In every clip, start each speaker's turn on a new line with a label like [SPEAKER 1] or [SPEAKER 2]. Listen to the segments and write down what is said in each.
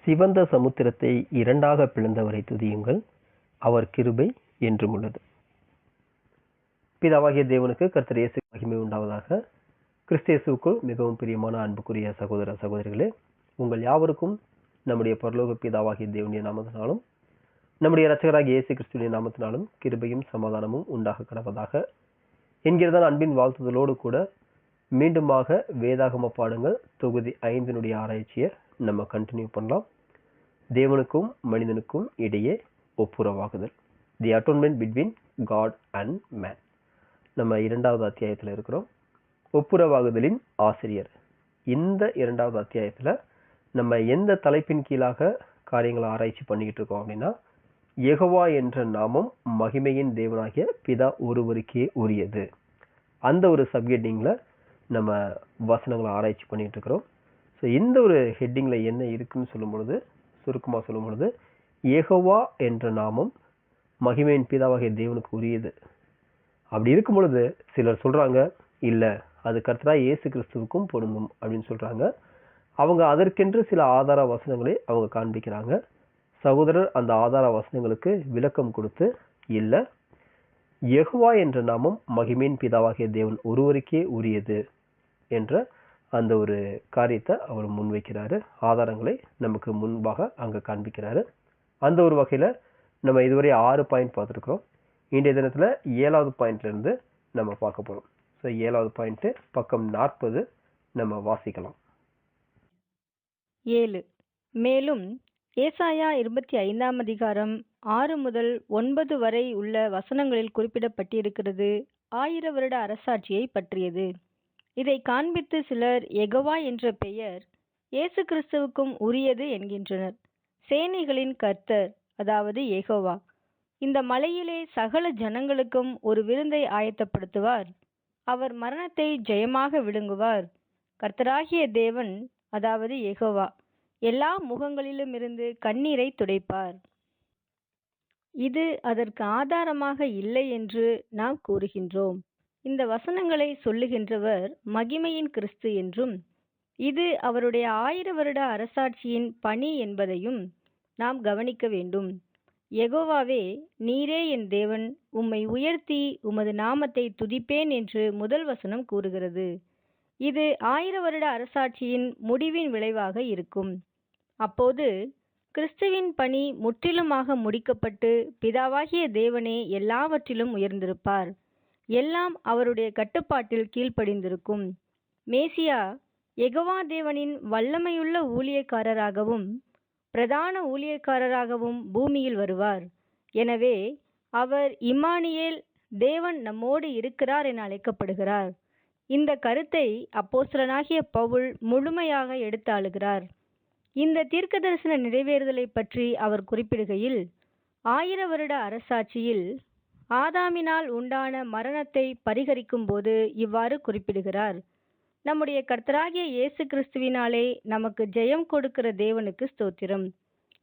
[SPEAKER 1] சிவந்த சமுத்திரத்தை இரண்டாக பிளந்தவரை துதியுங்கள், அவர் கிருபை என்றும் உள்ளது. பிதாவாகிய தேவனுக்கு கர்த்தர் இயேசு மகிமை உண்டாவதாக. கிறிஸ்தேசுக்குள் மிகவும் பிரியமான அன்புக்குரிய சகோதர சகோதரிகளே, உங்கள் யாவருக்கும் நம்முடைய பரலோக பிதாவாகிய தேவனுடைய நாமத்தினாலும் நம்முடைய இரட்சகராகிய இயேசு கிறிஸ்துவின் நாமத்தினாலும் கிருபையும் சமாதானமும் உண்டாக கடப்பதாக என்கிறதான் அன்பின் வாழ்த்துதலோடு கூட மீண்டுமாக வேதாகம பாடங்கள் தொகுதி 5 ஆராய்ச்சியை நம்ம கண்டினியூ பண்ணலாம். தேவனுக்கும் மனிதனுக்கும் இடையே ஒப்புரவாகுதல், the atonement between God and man. நம்ம 2வது அத்தியாயத்தில் இருக்கிறோம். ஒப்புரவாகுதலின் ஆசிரியர். இந்த 2வது அத்தியாயத்தில் நம்ம எந்த தலைப்பின் கீழாக காரியங்களை ஆராய்ச்சி பண்ணிக்கிட்டு இருக்கோம் அப்படின்னா, யெகோவா என்ற நாமம் மகிமையின் தேவனாகிய பிதா ஒருவருக்கே உரியது. அந்த ஒரு சப்ஹெட்டிங்கில் நம்ம வசனங்களை ஆராய்ச்சி பண்ணிகிட்டு இருக்கிறோம். ஸோ இந்த ஒரு ஹெட்டிங்கில் என்ன இருக்குன்னு சொல்லும் பொழுது, சுருக்கமாக சொல்லும் பொழுது, யெகோவா என்ற நாமம் மகிமையின் பிதாவாகிய தேவனுக்கு உரியது. அப்படி இருக்கும் பொழுது சிலர் சொல்கிறாங்க, இல்லை அது கர்த்தராகிய இயேசு கிறிஸ்துவுக்கும் பொருந்தும் அப்படின்னு சொல்கிறாங்க. அவங்க அதற்கென்று சில ஆதார வசனங்களை அவங்க காண்பிக்கிறாங்க. சகோதரர் அந்த ஆதார வசனங்களுக்கு விளக்கம் கொடுத்து, இல்லை யெகோவா என்ற நாமம் மகிமையின் பிதாவாகிய தேவன் ஒருவருக்கே உரியது என்ற அந்த ஒரு காரியத்தை அவர் முன்வைக்கிறாரு. ஆதாரங்களை நமக்கு முன்பாக அங்கே காண்பிக்கிறாரு. அந்த ஒரு வகையில் நம்ம இதுவரை 6 பாயிண்ட் பார்த்துருக்குறோம். இன்றைய தினத்தில் 7வது பாயிண்ட்லேருந்து நம்ம பார்க்க போகிறோம். ஸோ 7வது பாயிண்ட்டு பக்கம் 40 நம்ம வாசிக்கலாம்.
[SPEAKER 2] 7. மேலும் ஏசாயா 25ஆம் அதிகாரம் 6 முதல் 9 வரை உள்ள வசனங்களில் குறிப்பிடப்பட்டிருக்கிறது 1000 வருட அரசாட்சியை பற்றியது. இதை காண்பித்து சிலர் யெகோவா என்ற பெயர் இயேசு கிறிஸ்துவுக்கும் உரியது என்கின்றனர். சேனைகளின் கர்த்தர், அதாவது யெகோவா, இந்த மலையிலே சகல ஜனங்களுக்கும் ஒரு விருந்தை ஆயத்தப்படுத்துவார். அவர் மரணத்தை ஜெயமாக விழுங்குவார். கர்த்தராகிய தேவன், அதாவது யெகோவா, எல்லா முகங்களிலும் இருந்து கண்ணீரை துடைப்பார். இது அதற்கு ஆதாரமாக இல்லை என்று நாம் கூறுகின்றோம். இந்த வசனங்களை சொல்லுகின்றவர் மகிமையின் கிறிஸ்து என்றும், இது அவருடைய 1000 வருட அரசாட்சியின் பணி என்பதையும் நாம் கவனிக்க வேண்டும். யெகோவாவே, நீரே என் தேவன், உம்மை உயர்த்தி உமது நாமத்தை துதிப்பேன் என்று முதல் வசனம் கூறுகிறது. இது 1000 வருட அரசாட்சியின் முடிவின் விளைவாக இருக்கும். அப்போது கிறிஸ்துவின் பணி முற்றிலுமாக முடிக்கப்பட்டு பிதாவாகிய தேவனே எல்லாவற்றிலும் உயர்ந்திருப்பார். எல்லாம் அவருடைய கட்டுப்பாட்டில் கீழ்ப்படிந்திருக்கும். மேசியா யெகோவா தேவனின் வல்லமையுள்ள ஊழியக்காரராகவும் பிரதான ஊழியக்காரராகவும் பூமியில் வருவார். எனவே அவர் இம்மானுவேல், தேவன் நம்மோடு இருக்கிறார் என அழைக்கப்படுகிறார். இந்த கருத்தை அப்போஸ்தலனாகிய பவுல் முழுமையாக எடுத்தாளுகிறார். இந்த தீர்க்கதரிசன நிறைவேறுதலை பற்றி அவர் குறிப்பிடுகையில், 1000 வருட அரசாட்சியில் ஆதாமினால் உண்டான மரணத்தை பரிகரிக்கும் போது இவ்வாறு குறிப்பிடுகிறார். நம்முடைய கர்த்தராகிய இயேசு கிறிஸ்துவினாலே நமக்கு ஜெயம் கொடுக்கிற தேவனுக்கு ஸ்தோத்திரம்.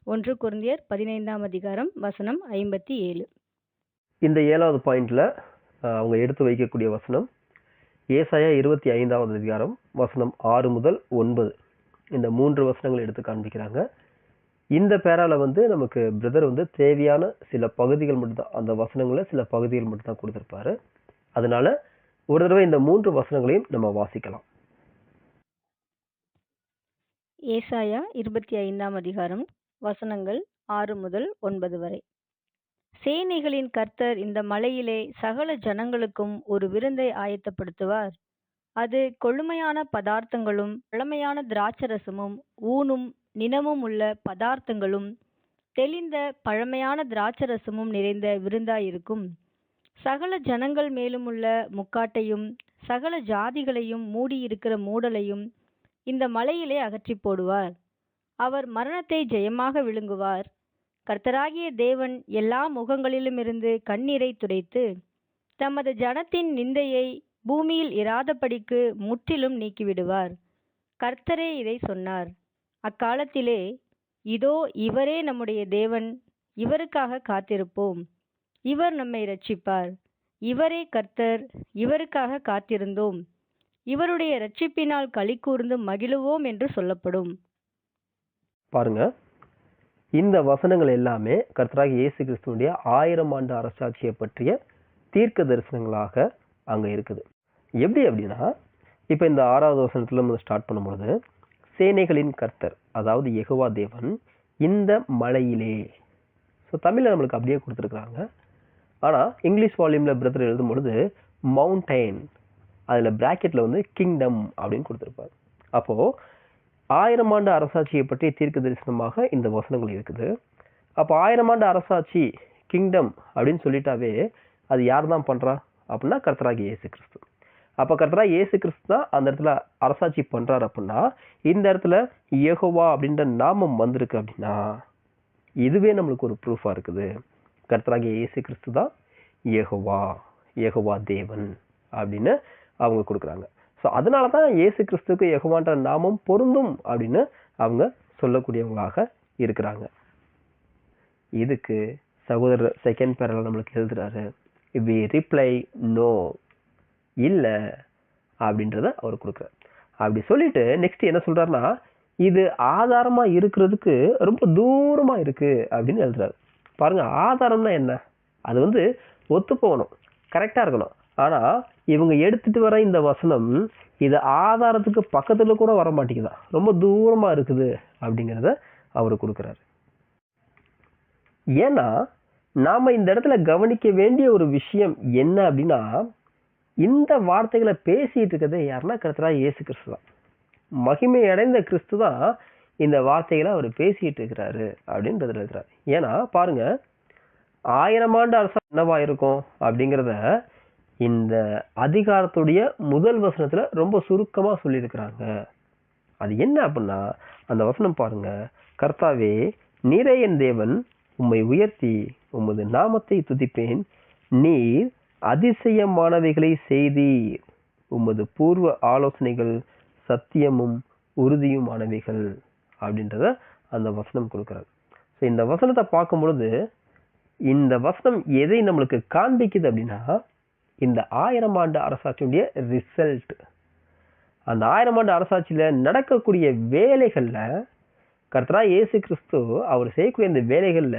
[SPEAKER 2] 1 கொரிந்தியர் 15ஆம் அதிகாரம் வசனம் 57.
[SPEAKER 1] இந்த 7வது பாயிண்ட்ல அவங்க எடுத்து வைக்கக்கூடிய வசனம் ஏசாயா 25வது அதிகாரம் வசனம் 6 முதல் 9. இந்த 3 வசனங்களை எடுத்து காண்பிக்கிறாங்க. இந்த பேரால நமக்கு பிரதர் தேவையான சில பகுதிகள் மட்டும்தான், அந்த வசனங்களை சில பகுதிகள் மட்டும்தான் கொடுத்திருப்பாரு. அதனால ஒரு தடவை இந்த 3 வசனங்களையும் நம்ம வாசிக்கலாம்.
[SPEAKER 2] ஏசாயா 25ஆம் அதிகாரம் வசனங்கள் 6 முதல் 9 வரை. சேனைகளின் கர்த்தர் இந்த மலையிலே சகல ஜனங்களுக்கும் ஒரு விருந்தை ஆயத்தப்படுத்துவார். அது கொழுமையான பதார்த்தங்களும் பழமையான திராட்சரசமும் ஊனும் நினமும் உள்ள பதார்த்தங்களும் தெளிந்த பழமையான திராட்சரசமும் நிறைந்த விருந்தாயிருக்கும். சகல ஜனங்கள் மேலும் உள்ள முக்காட்டையும் சகல ஜாதிகளையும் மூடியிருக்கிற மூடலையும் இந்த மலையிலே அகற்றி போடுவார். அவர் மரணத்தை ஜெயமாக விழுங்குவார். கர்த்தராகிய தேவன் எல்லா முகங்களிலும் இருந்து கண்ணீரை துடைத்து தமது ஜனத்தின் நிந்தையை பூமியில் இராதபடிக்கு முற்றிலும் நீக்கிவிடுவார். கர்த்தரே இதை சொன்னார். அக்காலத்திலே, இதோ இவரே நம்முடைய தேவன், இவருக்காக காத்திருப்போம், இவர் நம்மை இரட்சிப்பார், இவரே கர்த்தர், இவருக்காக காத்திருந்தோம், இவருடைய இரட்சிப்பினால் களி கூர்ந்து மகிழுவோம் என்று சொல்லப்படும்.
[SPEAKER 1] பாருங்க, இந்த வசனங்கள் எல்லாமே கர்த்தராகிய இயேசு கிறிஸ்துவுடைய 1000 ஆண்டு அரசாட்சியை பற்றிய தீர்க்க தரிசனங்களாக அங்க இருக்குது. எப்படி அப்படின்னா, இப்ப இந்த 6வது வசனத்துல நம்ம ஸ்டார்ட் பண்ணும்போது, சேனைகளின் கர்த்தர், அதாவது யெகோவா தேவன் இந்த மலையிலே. ஸோ தமிழ்ல நம்மளுக்கு அப்படியே கொடுத்துருக்காங்க. ஆனா இங்கிலீஷ் வால்யூம்ல பிரதர் எழுதும் பொழுது மவுண்டைன், அதுல பிராக்கெட்ல வந்து கிங்டம் அப்படின்னு கொடுத்துருப்பாரு. அப்போ 1000 ஆண்டு அரசாட்சியை பற்றி தீர்க்க தரிசனமாக இந்த வசனங்கள் இருக்குது. அப்போ 1000 ஆண்டு அரசாட்சி, கிங்டம் அப்படின்னு சொல்லிட்டாவே அது யார் தான் பண்றா அப்படின்னா கர்த்தராகிய இயேசு கிறிஸ்து. அப்ப கர்த்தராகிய இயேசு கிறிஸ்து தான் அந்த இடத்துல அரசாட்சி பண்றாரு. அப்படின்னா இந்த இடத்துல யெகோவா அப்படின்ற நாமம் வந்திருக்கு அப்படின்னா இதுவே நம்மளுக்கு ஒரு ப்ரூஃபா இருக்குது. கர்த்தராகிய இயேசு கிறிஸ்து தான் யெகோவா தேவன் அப்படின்னு அவங்க கொடுக்குறாங்க. ஸோ அதனால தான் இயேசு கிறிஸ்துக்கு யெகோவான்ற நாமம் பொருந்தும் அப்படின்னு அவங்க சொல்லக்கூடியவங்களாக இருக்கிறாங்க. இதுக்கு சகோதரர் செகண்ட் பேரல நம்மளுக்கு எழுதுறாரு, வி ரிப்ளை நோ, இல்ல அப்படின்றத அவர் கொடுக்குறாரு. அப்படி சொல்லிட்டு நெக்ஸ்ட் என்ன சொல்றாருன்னா, இது ஆதாரமா இருக்கிறதுக்கு ரொம்ப தூரமா இருக்கு அப்படின்னு எழுதுறாரு. பாருங்க, ஆதாரம்னா என்ன? அது வந்து ஒத்து போகணும், கரெக்டா இருக்கணும். ஆனா இவங்க எடுத்துட்டு வர இந்த வசனம் இது ஆதாரத்துக்கு பக்கத்துல கூட வர மாட்டேங்குதா, ரொம்ப தூரமா இருக்குது அப்படிங்கிறத அவரு கொடுக்குறாரு. ஏன்னா நாம இந்த இடத்துல கவனிக்க வேண்டிய ஒரு விஷயம் என்ன அப்படின்னா, இந்த வார்த்தைகளை பேசிட்டு இருக்கிறது யாருன்னா கர்த்தராகிய இயேசு கிறிஸ்து தான். மகிமை அடைந்த கிறிஸ்து தான் இந்த வார்த்தைகளை அவர் பேசிட்டு இருக்கிறாரு அப்படின்றது இருக்கிறார். ஏன்னா பாருங்க, 1000 ஆண்டு அரசாட்சி என்னவா இருக்கும் அப்படிங்கிறத இந்த அதிகாரத்துடைய முதல் வசனத்துல ரொம்ப சுருக்கமா சொல்லியிருக்கிறாங்க. அது என்ன அப்படின்னா, அந்த வசனம் பாருங்க, கர்த்தாவே நீரே என் தேவன், உம்மை உயர்த்தி உமது நாமத்தை துதிப்பேன், நீர் அதிசயமானவைகளை செய்தீர், உமது பூர்வ ஆலோசனைகள் சத்தியமும் உறுதியுமானவைகள் அப்படின்றத அந்த வசனம் கொடுக்கிறார். ஸோ இந்த வசனத்தை பார்க்கும் பொழுது இந்த வசனம் எதை நம்மளுக்கு காண்பிக்குது அப்படின்னா, இந்த 1000 ஆண்டு அரசாட்சியுடைய ரிசல்ட். அந்த 1000 ஆண்டு அரசாட்சியில நடக்கக்கூடிய வேலைகள்ல கர்த்தராகிய இயேசு கிறிஸ்து அவர் செய்யக்கூடிய இந்த வேலைகள்ல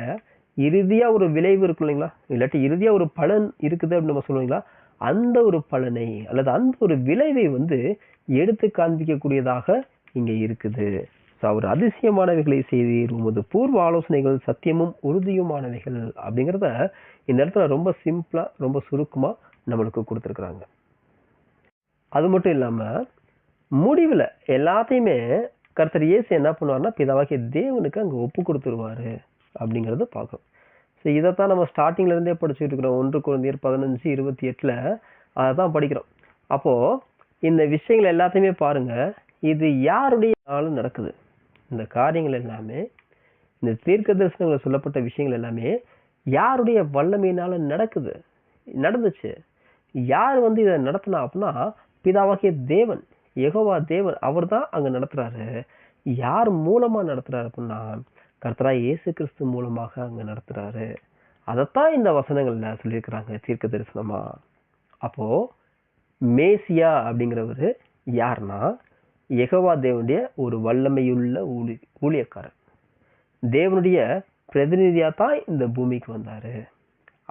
[SPEAKER 1] இறுதியா ஒரு விளைவு இருக்கும் இல்லைங்களா, இல்லாட்டி இறுதியா ஒரு பலன் இருக்குது அப்படின்னு நம்ம சொல்லுவீங்களா, அந்த ஒரு பலனை அல்லது அந்த ஒரு விளைவை வந்து எடுத்து காண்பிக்கக்கூடியதாக இங்க இருக்குது. அவர் அதிசயமானவைகளை செய்தீர், உமது பூர்வ ஆலோசனைகள் சத்தியமும் உறுதியுமானவைகள் அப்படிங்கிறத இந்த இடத்துல ரொம்ப சிம்பிளா ரொம்ப சுருக்கமா நம்மளுக்கு கொடுத்துருக்குறாங்க. அது மட்டும் இல்லாம முடிவுல எல்லாத்தையுமே கர்த்தர் இயேசு என்ன பண்ணுவார்னா பிதாவாகிய தேவனுக்கு அங்க ஒப்பு கொடுத்துருவாரு அப்படிங்கறத பார்க்கணும். ஸோ இதைத்தான் நம்ம ஸ்டார்டிங்ல இருந்தே படிச்சுட்டு இருக்கிறோம். 1 கொரிந்தியர் 15:28 அதான் படிக்கிறோம். அப்போ இந்த விஷயங்கள் எல்லாத்தையுமே பாருங்க, இது யாருடைய நாளும் நடக்குது. இந்த காரியங்கள் எல்லாமே, இந்த தீர்க்க தரிசனங்களை சொல்லப்பட்ட விஷயங்கள் எல்லாமே யாருடைய வல்லமையினால நடந்துச்சு. யார் வந்து இதை நடத்தினா அப்படின்னா பிதாவாகிய தேவன், யெகோவா தேவன், அவர் தான் அங்க நடத்துறாரு. யார் மூலமா நடத்துறாரு அப்படின்னா கர்த்தராகிய இயேசு கிறிஸ்து மூலமாக அங்க நடத்துறாரு. அதைத்தான் இந்த வசனங்கள்ல சொல்லியிருக்கிறாங்க தீர்க்க தரிசனமா. அப்போ மேசியா அப்படிங்கிறவரு யாருன்னா யெகோவா தேவனுடைய ஒரு வல்லமையுள்ள ஊழியக்காரர். தேவனுடைய பிரதிநிதியா தான் இந்த பூமிக்கு வந்தாரு.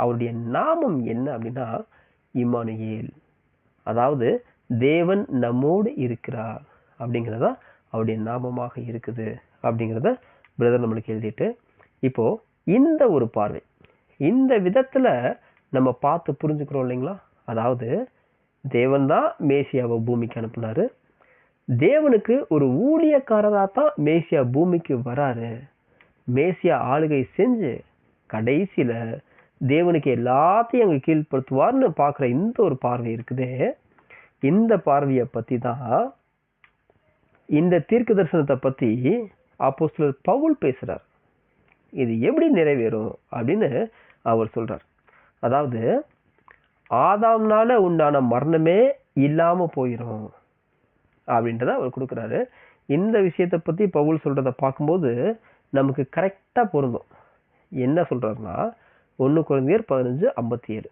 [SPEAKER 1] அவருடைய நாமம் என்ன அப்படின்னா இம்மானுவேல், அதாவது தேவன் நம்மோடு இருக்கிறார் அப்படிங்கிறதா அவருடைய நாமமாக இருக்குது அப்படிங்கிறத பிரதர் நம்மளுக்கு எழுதிட்டு, இப்போ இந்த ஒரு பார்வை இந்த விதத்துல நம்ம பார்த்து புரிஞ்சுக்கிறோம் இல்லைங்களா. அதாவது தேவன் தான் மேசியாவை பூமிக்கு அனுப்புனாரு. தேவனுக்கு ஒரு ஊழியக்காரரா தான் மேசியா பூமிக்கு வராரு. மேசியா ஆளுகை செஞ்சு கடைசியில தேவனுக்கு எல்லாத்தையும் அங்க கீழ்படுத்துவார்னு பாக்குற இந்த ஒரு பார்வை இருக்குதே, இந்த பார்வையை பத்தி தான் இந்த தீர்க்க தரிசனத்தை பத்தி அப்போஸ்தலர் பவுல் பேசுறார். இது எப்படி நிறைவேறும் அப்படின்னு அவர் சொல்றார். அதாவது ஆதாம்னால உண்டான மரணமே இல்லாம போயிரும் அப்படின்றத அவர் கொடுக்குறாரு. இந்த விஷயத்தை பத்தி பவுல் சொல்றத பார்க்கும்போது நமக்கு கரெக்டா பொருந்தும். என்ன சொல்றாருன்னா 1 கொரிந்தியர் 15:57,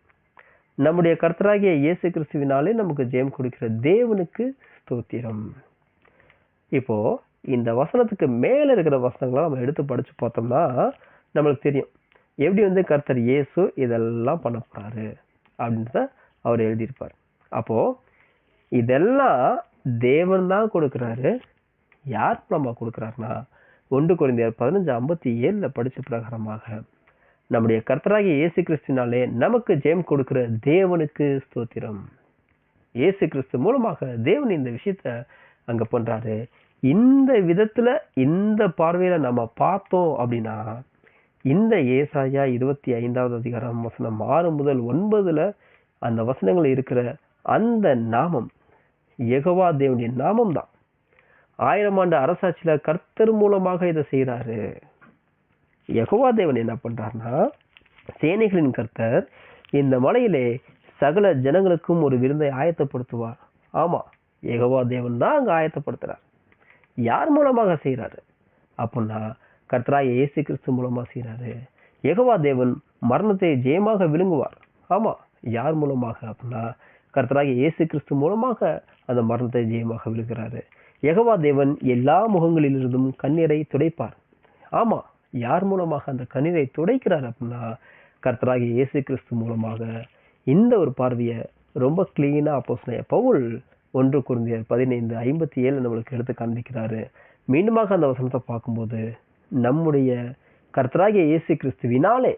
[SPEAKER 1] நம்முடைய கர்த்தராகிய இயேசு கிறிஸ்துவினாலே நமக்கு ஜெயம் கொடுக்கிற தேவனுக்கு ஸ்தோத்திரம். இப்போ இந்த வசனத்துக்கு மேல இருக்கிற வசனங்களை நம்ம எடுத்து படிச்சு பார்த்தோம்னா நம்மளுக்கு தெரியும் எப்படி வந்து கர்த்தர் இயேசு இதெல்லாம் பண்ண போறாரு அப்படின்றத அவர் எழுதியிருப்பார். அப்போ இதெல்லாம் தேவன் தான் கொடுக்கிறாரு. யார் மூலமா கொடுக்கிறாருன்னா 1 கொரிந்தியர் 15:57 படிச்ச பிரகாரமாக நம்முடைய கர்த்தராகிய இயேசு கிறிஸ்துவினாலே நமக்கு ஜெயம் கொடுக்கிற தேவனுக்கு ஸ்தோத்திரம். இயேசு கிறிஸ்து மூலமாக தேவன் இந்த விஷயத்த அங்க பண்றாரு. இந்த விதத்துல இந்த பார்வையில நம்ம பார்த்தோம் அப்படின்னா இந்த ஏசாயா 25வது அதிகாரம் வசனம் 6 முதல் 9 அந்த வசனங்கள் இருக்கிற அந்த நாமம் யெகோவா தேவனுடைய நாமம் தான். 1000 ஆண்டு அரசாட்சியில கர்த்தர் மூலமாக இதை செய்யறாரு. யெகோவா தேவன் என்ன பண்றாருன்னா சேனைகளின் கர்த்தர் இந்த மலையிலே சகல ஜனங்களுக்கும் ஒரு விருந்தை ஆயத்தப்படுத்துவார். ஆமா, யெகோவா தேவன் தான் அங்க ஆயத்தப்படுத்துறார். யார் மூலமாக செய்யறாரு அப்படின்னா கர்த்தராகிய இயேசு கிறிஸ்து மூலமா செய்யறாரு. யெகோவா தேவன் மரணத்தை ஜெயமாக விழுங்குவார். ஆமா, யார் மூலமாக அப்படின்னா கர்த்தராகிய இயேசு கிறிஸ்து மூலமாக அந்த மரணத்தை ஜெயமாக விழுகிறாரு. யெகோவா தேவன் எல்லா முகங்களிலிருந்தும் கண்ணீரை துடைப்பார். ஆமா, யார் மூலமாக அந்த கண்ணீரை துடைக்கிறார் அப்படின்னா கர்த்தராகிய இயேசு கிறிஸ்து மூலமாக. இந்த ஒரு பார்வையை ரொம்ப கிளீனா அப்போஸ்தலனாகிய பவுல் 1 கொரிந்தியர் 15:57 நம்மளுக்கு எடுத்து காண்பிக்கிறாரு. மீண்டுமாக அந்த வசனத்தை பார்க்கும்போது நம்முடைய கர்த்தராகிய இயேசு கிறிஸ்துவினாலே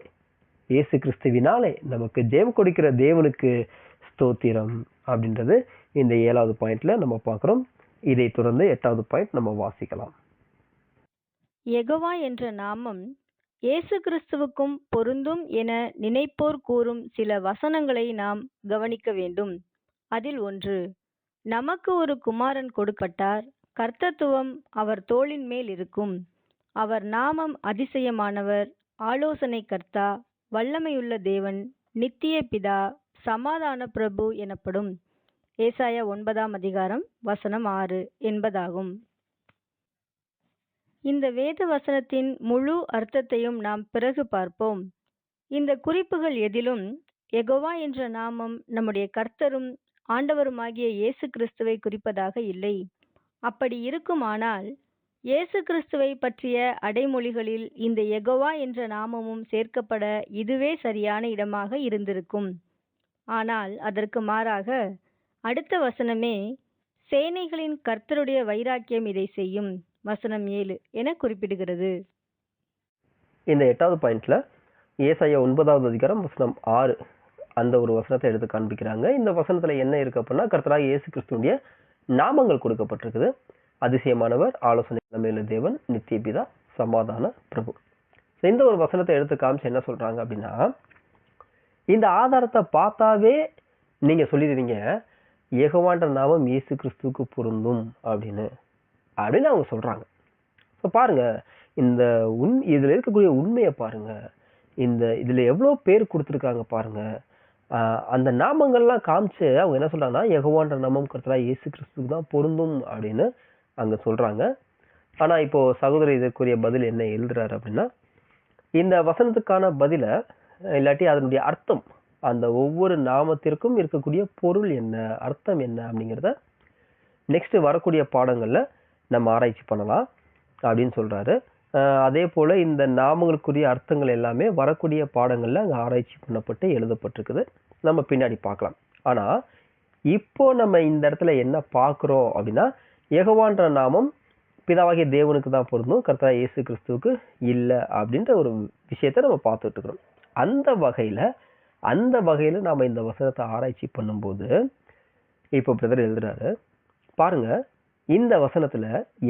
[SPEAKER 1] நமக்கு ஜெயம் கொடுக்கிற தேவனுக்கு ஸ்தோத்திரம் அப்படின்றது இந்த 7வது பாயிண்ட்ல நம்ம பார்க்கிறோம். இதை தொடர்ந்து 8வது பாயிண்ட் நம்ம வாசிக்கலாம்.
[SPEAKER 2] யெகோவா என்ற நாமம் இயேசு கிறிஸ்துவுக்கும் பொருந்தும் என நினைப்போர் கூறும் சில வசனங்களை நாம் கவனிக்க வேண்டும். அதில் ஒன்று, நமக்கு ஒரு குமாரன் கொடுக்கப்பட்டார், கர்த்தத்துவம் அவர் தோளின் மேல் இருக்கும், அவர் நாமம் அதிசயமானவர், ஆலோசனை கர்த்தா, வல்லமையுள்ள தேவன், நித்திய பிதா, சமாதான பிரபு எனப்படும். ஏசாயா 9ஆம் அதிகாரம் வசனம் 6 என்பதாகும். இந்த வேத வசனத்தின் முழு அர்த்தத்தையும் நாம் பிறகு பார்ப்போம். இந்த குறிப்புகள் எதிலும் யெகோவா என்ற நாமம் நம்முடைய கர்த்தரும் ஆண்டவருமாகிய இயேசு கிறிஸ்துவை குறிப்பதாக இல்லை. அப்படி இருக்குமானால் இயேசு கிறிஸ்துவை பற்றிய அடைமொழிகளில் இந்த யெகோவா என்ற நாமமும் சேர்க்கப்பட இதுவே சரியான இடமாக இருந்திருக்கும். ஆனால் அதற்கு மாறாக அடுத்த வசனமே சேனைகளின் கர்த்தருடைய வைராக்கியம் இதை செய்யும், வசனம் 7 என குறிப்பிடுகிறது.
[SPEAKER 1] இந்த 8வது பாயிண்ட்ல ஏசாயா 9வது அதிகாரம் வசனம் 6 அந்த ஒரு வசனத்தை எடுத்து காண்பிக்கிறாங்க. இந்த வசனத்துல என்ன இருக்கு அப்படின்னா கர்த்தராகிய இயேசு கிறிஸ்துவினுடைய நாமங்கள் கொடுக்கப்பட்டிருக்குது. அதிசயமானவர், ஆலோசனை வல்லமையுள்ள தேவன், நித்திய பிதா, சமாதான பிரபு. இந்த ஒரு வசனத்தை எடுத்து காமிச்சு என்ன சொல்றாங்க அப்படின்னா இந்த ஆதாரத்தை பார்த்தாவே நீங்க சொல்லிடுவீங்க யெகோவான்ற நாமம் இயேசு கிறிஸ்துவுக்கு பொருந்தும் அப்படின்னு அவங்க சொல்றாங்க. பாருங்க, இந்த இதுல இருக்கக்கூடிய உண்மையை பாருங்க. இதுல எவ்வளவு பேர் கொடுத்துருக்காங்க பாருங்க. அந்த நாமங்கள்லாம் காமிச்சு அவங்க என்ன சொல்றாங்கன்னா யெகோவான்ற நாமம் கர்த்தராகிய இயேசு கிறிஸ்துவுக்கு தான் பொருந்தும் அப்படின்னு அங்க சொல்றாங்க. ஆனா இப்போ சகோதரர் இதற்குரிய பதில் என்ன எழுதுறாரு அப்படின்னா இந்த வசனத்துக்கான பதில இல்லாட்டி அதனுடைய அர்த்தம், அந்த ஒவ்வொரு நாமத்திற்கும் இருக்கக்கூடிய பொருள் என்ன, அர்த்தம் என்ன அப்படிங்கிறத நெக்ஸ்ட் வரக்கூடிய பாடங்கள்ல நம்ம ஆராய்ச்சி பண்ணலாம் அப்படின்னு சொல்றாரு. அதே போல இந்த நாமங்களுக்குரிய அர்த்தங்கள் எல்லாமே வரக்கூடிய பாடங்கள்ல அங்க ஆராய்ச்சி பண்ணப்பட்டு எழுதப்பட்டிருக்குது. நம்ம பின்னாடி பார்க்கலாம். ஆனா இப்போ நம்ம இந்த இடத்துல என்ன பார்க்கிறோம் அப்படின்னா யெகோவான்ற நாமம் பிதாவாகிய தேவனுக்கு தான் பொருந்தும், கர்த்தராகிய இயேசு கிறிஸ்துவுக்கு இல்லை அப்படின்ற ஒரு விஷயத்த நம்ம பார்த்துட்டு இருக்கிறோம். அந்த வகையில நாம இந்த வசனத்தை ஆராய்ச்சி பண்ணும்போது இப்போ பிரதர் எழுதுறாரு பாருங்க, இந்த வசனத்துல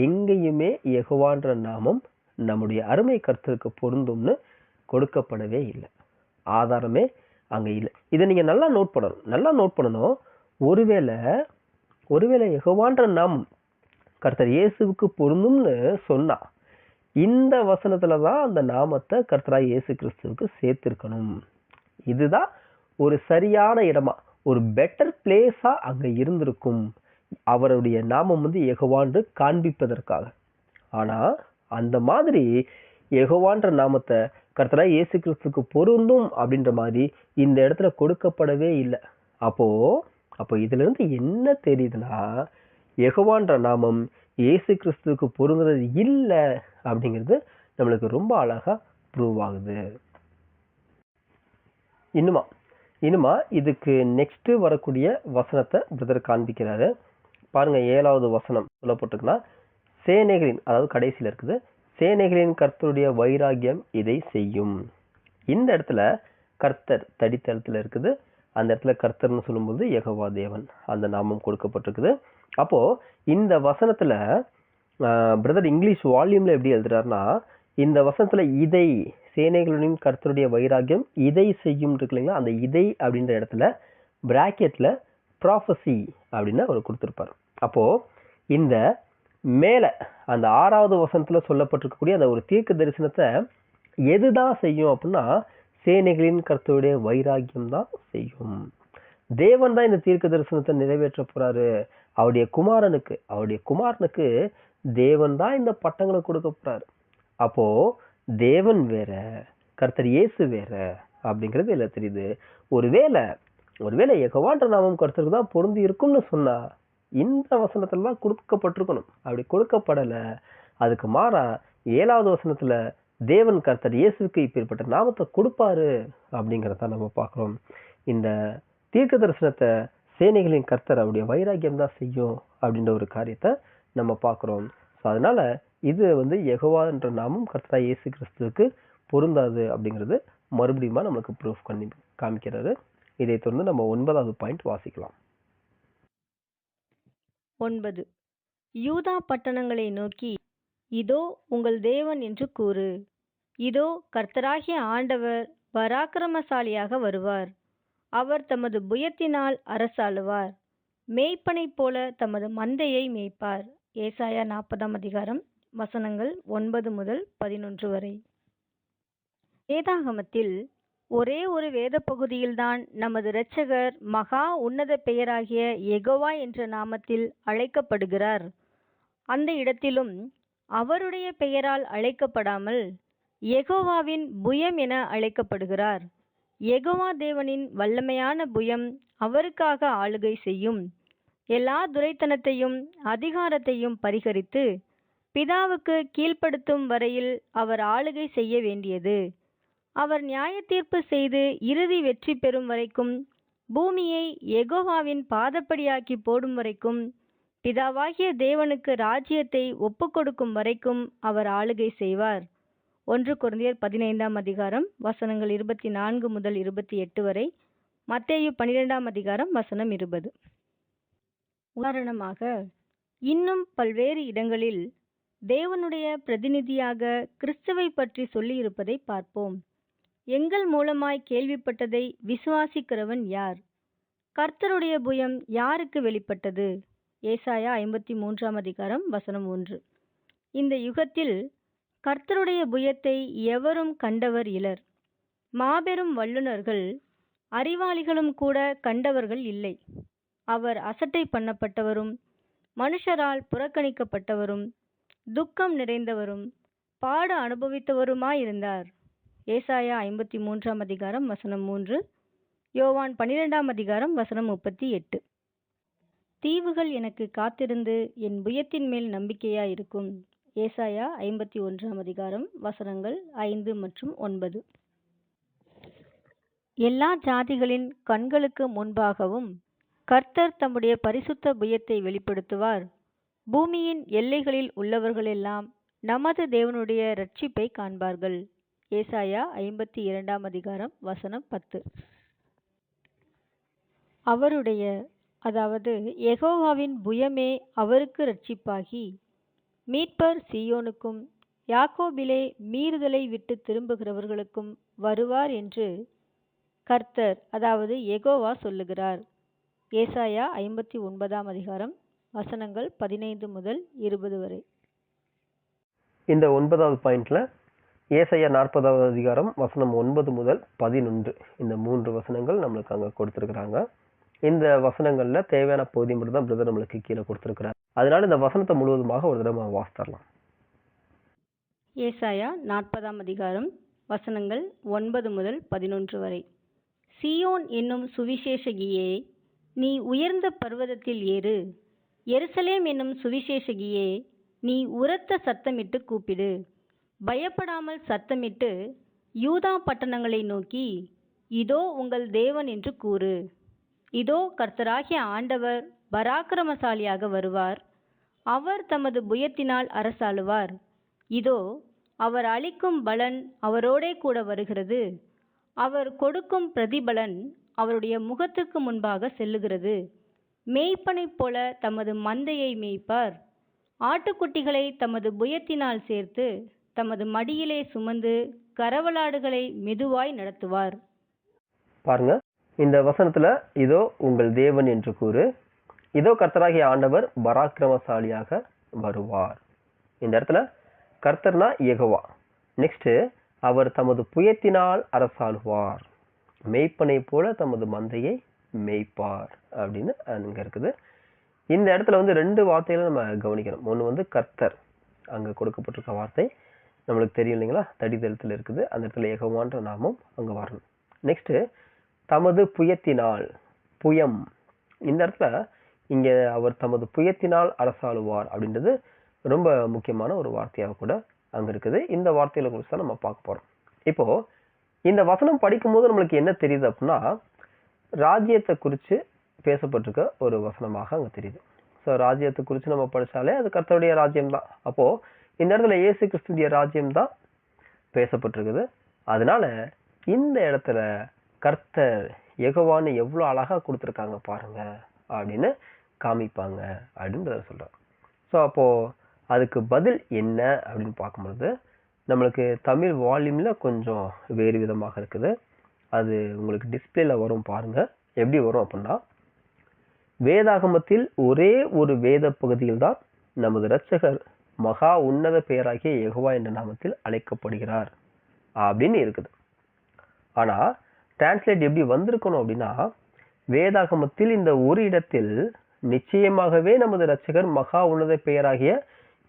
[SPEAKER 1] எங்கேயுமே யெகோவான்ற நாமம் நம்முடைய அருமை கர்த்தருக்கு பொருந்தும்னு கொடுக்கப்படவே இல்லை. ஆதாரமே அங்க இல்லை. இதை நீங்க நல்லா நோட் பண்ணணும். ஒருவேளை யெகோவான்ற நாமம் கர்த்தர் இயேசுவுக்கு பொருந்தும்னு சொன்னா இந்த வசனத்துலதான் அந்த நாமத்தை கர்த்தராகிய இயேசு கிறிஸ்துவுக்கு சேர்த்திருக்கணும். இதுதான் ஒரு சரியான இடமா, ஒரு பெட்டர் பிளேஸா அங்க இருந்திருக்கும் அவருடைய நாமம் யெகோவான்னு காண்பிப்பதற்காக. ஆனா அந்த மாதிரி யெகோவான்ற நாமத்தை கர்த்தராகிய இயேசு கிறிஸ்துவுக்கு பொருந்தும் அப்படின்ற மாதிரி இந்த இடத்துல கொடுக்கப்படவே இல்லை. அப்போ இதுல இருந்து என்ன தெரியுதுன்னா யெகோவான்ற நாமம் இயேசு கிறிஸ்துவுக்கு பொருந்துறது இல்லை அப்படிங்கிறது நம்மளுக்கு ரொம்ப அழகா ப்ரூவ் ஆகுது. இன்னுமா இதுக்கு நெக்ஸ்ட் வரக்கூடிய வசனத்தை பிரதர் காண்பிக்கிறாரு. பாருங்க, 7வது வசனம் சொல்லப்பட்டிருக்குன்னா, சேனைகளின், அதாவது கடைசியில இருக்குது, சேனைகளின் கர்த்தருடைய வைராகியம் இதை செய்யும். இந்த இடத்துல கர்த்தர் தடித்த இடத்துல இருக்குது. அந்த இடத்துல கர்த்தர்னு சொல்லும்போது யெகோவா தேவன் அந்த நாமம் கொடுக்கப்பட்டிருக்குது. அப்போ இந்த வசனத்துல பிரதர் இங்கிலீஷ் வால்யூம்ல எப்படி எழுதுறாருன்னா, இந்த வசனத்துல இதை, சேனைகளின் கர்த்தருடைய வைராகியம் இதை செய்யும் இருக்கு இல்லைங்களா, அந்த இதை அப்படின்ற இடத்துல பிராக்கெட்ல ப்ராஃபசி அப்படின்னு அவர் கொடுத்திருப்பார். அப்போ இந்த மேல அந்த 6வது வசனத்துல சொல்லப்பட்டிருக்கக்கூடிய அந்த ஒரு தீர்க்க தரிசனத்தை எதுதான் செய்யும் அப்படின்னா, சேனைகளின் கர்த்தருடைய வைராகியம் தான் செய்யும். தேவன் தான் இந்த தீர்க்க தரிசனத்தை நிறைவேற்ற போறாரு. அவருடைய குமாரனுக்கு தேவன் தான் இந்த பட்டங்களை கொடுக்க போறாரு. அப்போ தேவன் வேற, கர்த்தர் இயேசு வேற அப்படிங்கிறது இல்ல தெரியுது. ஒருவேளை யெகோவான்ற நாமம் கர்த்தருக்கு தான் பொருந்தி இருக்கும்னு சொன்னா இந்த வசனத்துல தான் கொடுக்கப்பட்டிருக்கணும். அப்படி கொடுக்கப்படல. அதுக்கு மாறா 7வது வசனத்துல தேவன் கர்த்தர் இயேசுக்கு இப்பேற்பட்ட நாமத்தை கொடுப்பாரு அப்படிங்கிறத நம்ம பார்க்கிறோம். இந்த தீர்க்க தரிசனத்தை சேனைகளின் கர்த்தர் அவருடைய வைராகியம் தான் செய்யும் அப்படின்ற ஒரு காரியத்தை நம்ம பார்க்கிறோம். அதனால இது யெகோவான்ற நாமம் கர்த்தரா இயேசு கிறிஸ்துவுக்கு பொருந்தாது அப்படிங்கிறது மறுபடியும் நம்மளுக்கு ப்ரூஃப் பண்ணி காமிக்கிறாரு. இதை தொடர்ந்து நம்ம 9வது பாயிண்ட் வாசிக்கலாம்.
[SPEAKER 2] 9. யூதா பட்டணங்களை நோக்கி, இதோ உங்கள் தேவன் என்று கூறு. இதோ கர்த்தராகிய ஆண்டவர் பராக்கிரமசாலியாக வருவார். அவர் தமது புயத்தினால் அரசாளுவார். மேய்ப்பனை போல தமது மந்தையை மேய்ப்பார். ஏசாயா 40ஆம் அதிகாரம் வசனங்கள் 9 முதல் 11 வரை. வேதாகமத்தில் ஒரே ஒரு வேத பகுதியில்தான் நமது இரட்சகர் மகா உன்னத பெயராகிய யெகோவா என்ற நாமத்தில் அழைக்கப்படுகிறார். அந்த இடத்திலும் அவருடைய பெயரால் அழைக்கப்படாமல் யெகோவாவின் புயம் என அழைக்கப்படுகிறார். யெகோவா தேவனின் வல்லமையான புயம் அவருக்காக ஆளுகை செய்யும். எல்லா துரைத்தனத்தையும் அதிகாரத்தையும் பரிகரித்து பிதாவுக்கு கீழ்ப்படுத்தும் வரையில் அவர் ஆளுகை செய்ய வேண்டியது. அவர் நியாய தீர்ப்பு செய்து இறுதி வெற்றி பெறும் வரைக்கும், பூமியை யெகோவாவின் பாதப்படியாக்கி போடும் வரைக்கும், பிதாவாகிய தேவனுக்கு ராஜ்யத்தை ஒப்புக்கொடுக்கும் வரைக்கும் அவர் ஆளுகை செய்வார். 1 கொரிந்தியர் 15ஆம் அதிகாரம் வசனங்கள் 24 முதல் 28 வரை, மத்தேயு 12ஆம் அதிகாரம் வசனம் 20. உதாரணமாக, இன்னும் பல்வேறு இடங்களில் தேவனுடைய பிரதிநிதியாக கிறிஸ்துவை பற்றி சொல்லியிருப்பதை பார்ப்போம். எங்கள் மூலமாய் கேள்விப்பட்டதை விசுவாசிக்கிறவன் யார்? கர்த்தருடைய புயம் யாருக்கு வெளிப்பட்டது? ஏசாயா 53ஆம் அதிகாரம் வசனம் 1. இந்த யுகத்தில் கர்த்தருடைய புயத்தை எவரும் கண்டவர் இலர். மாபெரும் வல்லுனர்கள், அறிவாளிகளும் கூட கண்டவர்கள் இல்லை. அவர் அசட்டை பண்ணப்பட்டவரும், மனுஷரால் புறக்கணிக்கப்பட்டவரும், துக்கம் நிறைந்தவரும், பாட அனுபவித்தவருமாயிருந்தார். ஏசாயா 53ஆம் அதிகாரம் வசனம் 3, யோவான் 12ஆம் அதிகாரம் வசனம் 38. தீவுகள் எனக்கு காத்திருந்து என் புயத்தின் மேல் நம்பிக்கையாயிருக்கும். ஏசாயா 51ஆம் அதிகாரம் வசனங்கள் 5 மற்றும் 9. எல்லா ஜாதிகளின் கண்களுக்கு முன்பாகவும் கர்த்தர் தம்முடைய பரிசுத்த புயத்தை வெளிப்படுத்துவார். பூமியின் எல்லைகளில் உள்ளவர்களெல்லாம் நமது தேவனுடைய இரட்சிப்பை காண்பார்கள். ஏசாயா 52ஆம் அதிகாரம் வசனம் 10. அவருடைய, அதாவது யெகோவாவின் புயமே அவருக்கு இரட்சிப்பாகி, மீட்பர் சீயோனுக்கும் யாக்கோபிலே மீறுதலை விட்டு திரும்புகிறவர்களுக்கும் வருவார் என்று கர்த்தர், அதாவது யெகோவா சொல்லுகிறார். ஏசாயா 59ஆம் அதிகாரம் வசனங்கள் 15 முதல் 20 வரை.
[SPEAKER 1] இந்த 9வது பாயிண்ட்ல ஏசாயா 40ஆவது அதிகாரம் வசனம் 9 முதல் 11 இந்த 3 வசனங்கள் நம்மளுக்கு அங்க கொடுத்திருக்கிறாங்க. இந்த வசனங்கள்ல தேவையான பகுதி மட்டும் தான் பிரதர் நம்மளுக்கு கீழே கொடுத்திருக்கிறார். அதனால இந்த வசனத்தை முழுவதுமாக ஒரு தடவை வாசித்தரலாம்.
[SPEAKER 2] ஏசாயா 40ஆம் அதிகாரம் வசனங்கள் 9 முதல் 11 வரை. சீயோன் என்னும் சுவிசேஷகியே, நீ உயர்ந்த பர்வதத்தில் ஏறு, எருசலேம் என்னும் சுவிசேஷகியே, நீ உரத்த சத்தமிட்டு கூப்பிடு. பயப்படாமல் சத்தமிட்டு யூதா பட்டணங்களை நோக்கி, இதோ உங்கள் தேவன் என்று கூறு. இதோ கர்த்தராகிய ஆண்டவர் பராக்கிரமசாலியாக வருவார். அவர் தமது புயத்தினால் அரசாளுவார். இதோ அவர் அளிக்கும் பலன் அவரோடே கூட வருகிறது. அவர் கொடுக்கும் பிரதிபலன் அவருடைய முகத்துக்கு முன்பாக செல்லுகிறது. மேய்ப்பனைப் போல தமது மந்தையை மேய்ப்பார். ஆட்டுக்குட்டிகளை தமது புயத்தினால் சேர்த்து தமது மடியிலே சுமந்து கரவலாடுகளை மெதுவாய் நடத்துவார்.
[SPEAKER 1] பாருங்க, இந்த வசனத்துல இதோ உங்கள் தேவன் என்று கூறு, இதோ கர்த்தராகிய ஆண்டவர் பராக்கிரமசாலியாக வருவார். இந்த இடத்துல கர்த்தர்னா யெகோவா. நெக்ஸ்ட், அவர் தமது புயத்தினால் அரசாளுவார். மேய்ப்பனை போல தமது மந்தையை மேய்ப்பார் அப்படின்னு அங்க இருக்குது. இந்த இடத்துல வந்து 2 வார்த்தைகளை நம்ம கவனிக்கணும். ஒன்று வந்து கர்த்தர், அங்க கொடுக்கப்பட்டிருக்க வார்த்தை நம்மளுக்கு தெரியும் இல்லைங்களா, தடிதளத்தில் இருக்குது. அந்த இடத்துல யெகோவான்ற நாமம் அங்க வரணும். நெக்ஸ்ட், தமது புயத்தினால், புயம். இந்த இடத்துல இங்க அவர் தமது புயத்தினால் அரசாளுவார் அப்படின்றது ரொம்ப முக்கியமான ஒரு வார்த்தையாக கூட அங்க இருக்குது. இந்த வார்த்தையில குறித்து தான் நம்ம பார்க்க போறோம். இப்போ இந்த வசனம் படிக்கும்போது நம்மளுக்கு என்ன தெரியுது அப்படின்னா, ராஜ்யத்தை குறித்து பேசப்பட்டிருக்க ஒரு வசனமாக அங்க தெரியுது. ஸோ ராஜ்யத்தை குறித்து நம்ம படிச்சாலே அது கர்த்தருடைய ராஜ்யம் தான். அப்போ இந்த இடத்துல இயேசு கிறிஸ்துவிய ராஜ்யம் தான் பேசப்பட்டிருக்குது. அதனால இந்த இடத்துல கர்த்தர் யெகோவான்னு எவ்வளவு அழகா கொடுத்துருக்காங்க பாருங்க அப்படின்னு காமிப்பாங்க அப்படின்றத சொல்றாங்க. ஸோ அப்போ அதுக்கு பதில் என்ன அப்படின்னு பார்க்கும்பொழுது, நம்மளுக்கு தமிழ் வால்யூம்ல கொஞ்சம் வேறு விதமாக இருக்குது. அது உங்களுக்கு டிஸ்பிளேல வரும் பாருங்க. எப்படி வரும் அப்படின்னா, வேதாகமத்தில் ஒரே ஒரு வேத பகுதியில் தான் நமது இரட்சகர் மகா உன்னத பெயராகிய யெகோவா என்ற நாமத்தில் அழைக்கப்படுகிறார் அப்படின்னு இருக்குது. ஆனா டிரான்ஸ்லேட் எப்படி வந்திருக்கணும் அப்படின்னா, வேதாகமத்தில் இந்த ஒரு இடத்தில் நிச்சயமாகவே நமது இரட்சகர் மகா உன்னத பெயராகிய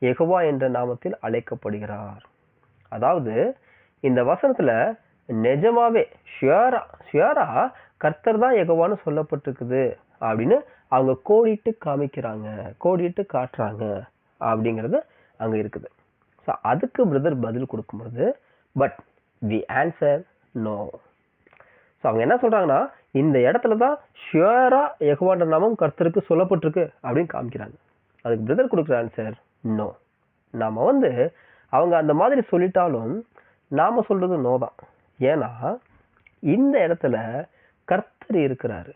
[SPEAKER 1] யெகோவா என்ற நாமத்தில் அழைக்கப்படுகிறார். அதாவது இந்த வசனத்துல நிஜமாவே ஷியரா கர்த்தர் தான் யெகோவான்னு சொல்லப்பட்டிருக்குது அப்படின்னு அவங்க கோடிட்டு காமிக்கிறாங்க, கோடிட்டு காட்டுறாங்க அப்படிங்கிறது அங்க இருக்குது. ஸோ அதுக்கு பிரதர் பதில் கொடுக்கும்போது, but the answer no. So அவங்க என்ன சொல்றாங்கன்னா, இந்த இடத்துல தான் ஷியரா யெகோவான்ற நாமம் கர்த்தருக்கு சொல்லப்பட்டிருக்கு அப்படின்னு காமிக்கிறாங்க. அதுக்கு பிரதர் கொடுக்குற ஆன்சர் நோ. நாம வந்து அவங்க அந்த மாதிரி சொல்லிட்டாலும் நாம சொல்றது நோ தான். ஏன்னா இந்த இடத்துல கர்த்தர் இருக்கிறாரு.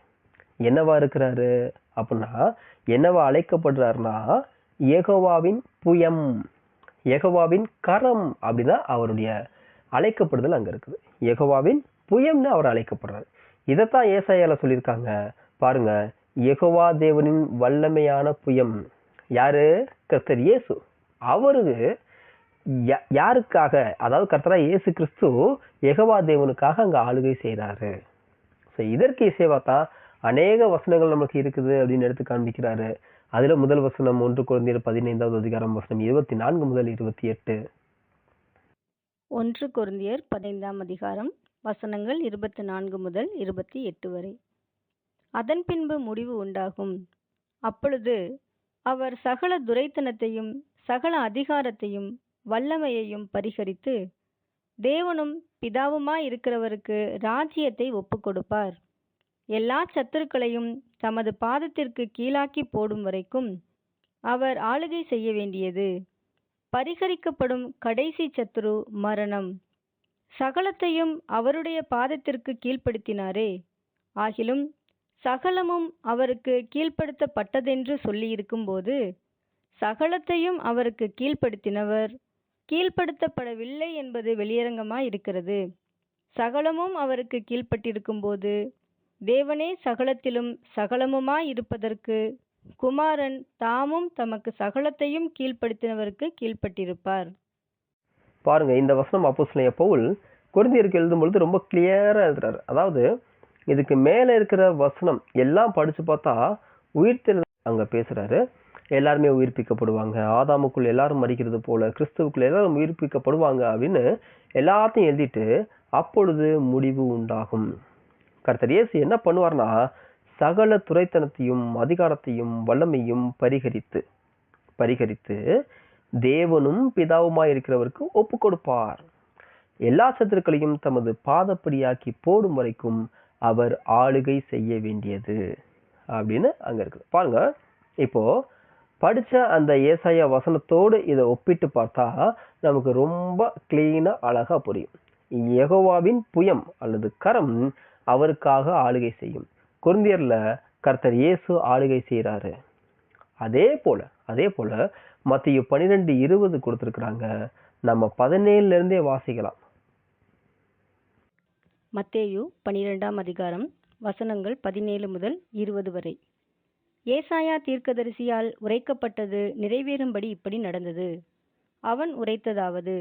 [SPEAKER 1] என்னவா இருக்கிறாரு அப்படின்னா, என்னவா அழைக்கப்படுறாருன்னா, யெகோவாவின் புயம், யெகோவாவின் கரம் அப்படின்னா அவருடைய அழைக்கப்படுதல் அங்க இருக்குது. யெகோவாவின் புயம்னு அவர் அழைக்கப்படுறாரு. இதைத்தான் ஏசாயால சொல்லியிருக்காங்க பாருங்க. யெகோவா தேவனின் வல்லமையான புயம். யாரு? கர்த்தர் இயேசு. அவருக்கு யாருக்காக, அதாவது கர்த்தரா இயேசு கிறிஸ்து யெகோவா தேவனுக்காக அங்க ஆளுகை செய்யறாரு. ஸோ இதற்கு இசைவா தான் அநேக வசனங்கள் நமக்கு இருக்குது அப்படின்னு எடுத்து காண்பிக்கிறாரு. அதுல முதல் வசனம் 1 கொரிந்தியர் 15வது அதிகாரம் வசனம் 24 முதல் 28.
[SPEAKER 2] 1 கொரிந்தியர் 15ஆம் அதிகாரம் வசனங்கள் 24 முதல் 28 வரை. அதன் பின்பு முடிவு உண்டாகும். அப்பொழுது அவர் சகல துரைத்தனத்தையும் சகல அதிகாரத்தையும் வல்லமையையும் பரிகரித்து தேவனும் பிதாவுமாய் இருக்கிறவருக்கு ராஜ்யத்தை ஒப்புக் கொடுப்பார். எல்லா சத்துருக்களையும் தமது பாதத்திற்கு கீழாக்கி போடும் வரைக்கும் அவர் ஆளுகை செய்ய வேண்டியது. பரிகரிக்கப்படும் கடைசி சத்துரு மரணம். சகலத்தையும் அவருடைய பாதத்திற்கு கீழ்ப்படுத்தினாரே, ஆகிலும் சகலமும் அவருக்கு கீழ்ப்படுத்தப்பட்டதென்று சொல்லியிருக்கும் போது, சகலத்தையும் அவருக்கு கீழ்ப்படுத்தினவர் கீழ்ப்படுத்தப்படவில்லை என்பது வெளியரங்கமாய் இருக்கிறது. சகலமும் அவருக்கு கீழ்ப்பட்டிருக்கும் போது, தேவனே சகலத்திலும் சகலமுமாய் இருப்பதற்கு குமாரன் தாமும் தமக்கு சகலத்தையும் கீழ்ப்படுத்தினவருக்கு கீழ்ப்பட்டிருப்பார்.
[SPEAKER 1] பாருங்க, இந்த வசனம் அப்போஸ்தலனாகிய பவுல் கொரிந்தியருக்கு எழுதும்பொழுது ரொம்ப கிளியரா எழுதுறாரு. அதாவது இதுக்கு மேல இருக்கிற வசனம் எல்லாம் படிச்சு பார்த்தா உயிர்த்தெழுதல் அங்க பேசுறாரு. எல்லாருமே உயிர்ப்பிக்கப்படுவாங்க, ஆதாமுக்குள் எல்லாரும் மரிக்கிறது போல கிறிஸ்துவுக்குள் எல்லாரும் உயிர்ப்பிக்கப்படுவாங்க அப்படின்னு எல்லாத்தையும் எழுதிட்டு, அப்பொழுது முடிவு உண்டாகும். கர்த்தர் இயேசு என்ன பண்ணுவார்னா, சகல துரைத்தனத்தையும் அதிகாரத்தையும் வல்லமையும் பரிகரித்து தேவனும் பிதாவுமாய் இருக்கிறவருக்கு ஒப்பு கொடுப்பார். எல்லா சத்துருக்களையும் தமது பாதப்படியாக்கி போடும் வரைக்கும் அவர் ஆளுகை செய்ய வேண்டியது அப்படின்னு அங்க இருக்குது. பாருங்க, இப்போ படிச்ச அந்த ஏசாயா வசனத்தோடு இதை ஒப்பிட்டு பார்த்தா நமக்கு ரொம்ப கிளீனா அழகா புரியும். யெகோவாவின் புயம் அல்லது கரம் அவருக்காக ஆளுகை செய்யும். கொரிந்தியர்ல கர்த்தர் இயேசு ஆளுகை செய்யறாரு. அதே போல மத்தேயு 12:20 கொடுத்திருக்கிறாங்க. நம்ம 17 இருந்தே வாசிக்கலாம்.
[SPEAKER 2] மத்தேயு 12ஆம் அதிகாரம் வசனங்கள் 17 முதல் 20 வரை. ஏசாயா தீர்க்கதரிசியால் உரைக்கப்பட்டது நிறைவேறும்படி இப்படி நடந்தது. அவன் உரைத்ததாவது: